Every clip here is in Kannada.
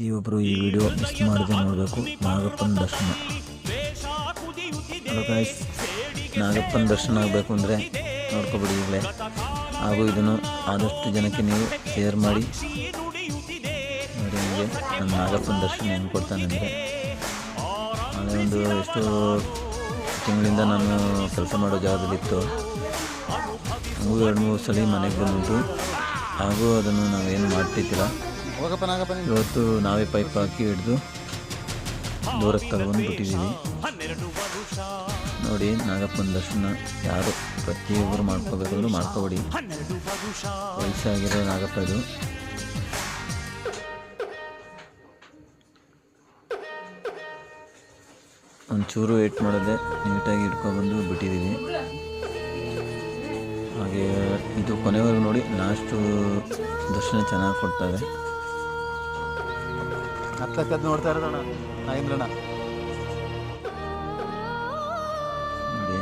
ಪ್ರತಿಯೊಬ್ಬರು ಈ ವಿಡಿಯೋ ಮಿಸ್ ಮಾಡದೆ ನೋಡಬೇಕು. ನಾಗಪ್ಪನ ದರ್ಶನ. ಹಲೋ ಗೈಸ್, ನಾಗಪ್ಪನ ದರ್ಶನ ಆಗಬೇಕು ಅಂದರೆ ನೋಡ್ಕೊಬಿಡಿ ಈಗಲೇ. ಹಾಗೂ ಇದನ್ನು ಆದಷ್ಟು ಜನಕ್ಕೆ ನೀವು ಶೇರ್ ಮಾಡಿ. ನೋಡಿ, ನಿಮಗೆ ನಮ್ಮ ನಾಗಪ್ಪನ ದರ್ಶನ ಹೆಂಗೆ ಕೊಡ್ತಾನೆ ಅಂದರೆ, ನಾಳೆ ಒಂದು ಎಷ್ಟು ತಿಂಗಳಿಂದ ನಾನು ಕೆಲಸ ಮಾಡೋ ಜಾಗದಲ್ಲಿತ್ತು. ಹಾಗೂ 2-3 ಸಲ ಮನೆಗೆ ಬಂದುಂಟು. ಹಾಗೂ ಅದನ್ನು ನಾವೇನು ಮಾಡ್ತಿದ್ದಿಲ್ಲ. ಇವತ್ತು ನಾವೇ ಪೈಪ್ ಹಾಕಿ ಹಿಡಿದು ದೂರಕ್ಕೆ ತಗೊಂಡು ಬಿಟ್ಟಿದ್ದೀವಿ. ನೋಡಿ, ನಾಗಪ್ಪನ ದರ್ಶನ ಯಾರು ಪ್ರತಿಯೊಬ್ಬರು ಮಾಡ್ಕೋಬೇಕಾದ್ರೂ ಮಾಡ್ಕೊಬೇಡಿ. ವಯಸ್ಸಾಗಿರೋ ನಾಗಪ್ಪ ಇದು. ಒಂಚೂರು ವೇಟ್ ಮಾಡೋದೆ, ನೀಟಾಗಿ ಹಿಡ್ಕೊಬಂದು ಬಿಟ್ಟಿದ್ದೀವಿ. ಹಾಗೆ ಇದು ಕೊನೆವರೆಗೂ ನೋಡಿ, ಲಾಸ್ಟು ದರ್ಶನ ಚೆನ್ನಾಗಿ ಕೊಡ್ತಾರೆ. ನೋಡ್ತಾ ಇರೋಣ ನಾಗೇಂದ್ರಣ್ಣ. ನೋಡಿ,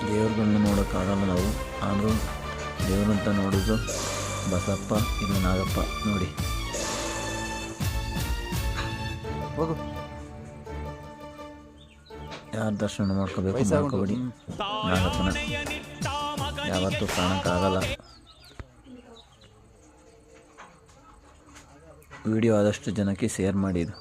ದೇವ್ರುಗಳನ್ನ ನೋಡೋಕ್ಕಾಗಲ್ಲ ನಾವು, ಆದರೂ ದೇವ್ರಂತ ನೋಡೋದು ಬಸಪ್ಪ ಇಲ್ಲ ನಾಗಪ್ಪ. ನೋಡಿ, ಹೋಗು. ಯಾರು ದರ್ಶನ ಮಾಡ್ಕೋಬೇಕು ಮಾಡ್ಕೋಬೇಡಿ. ನಾಗಪ್ಪನ ಯಾವತ್ತೂ ಕಾಣೋಕ್ಕಾಗಲ್ಲ. ವಿಡಿಯೋ ಆದಷ್ಟು ಜನಕ್ಕೆ ಶೇರ್ ಮಾಡಿ. ಇದು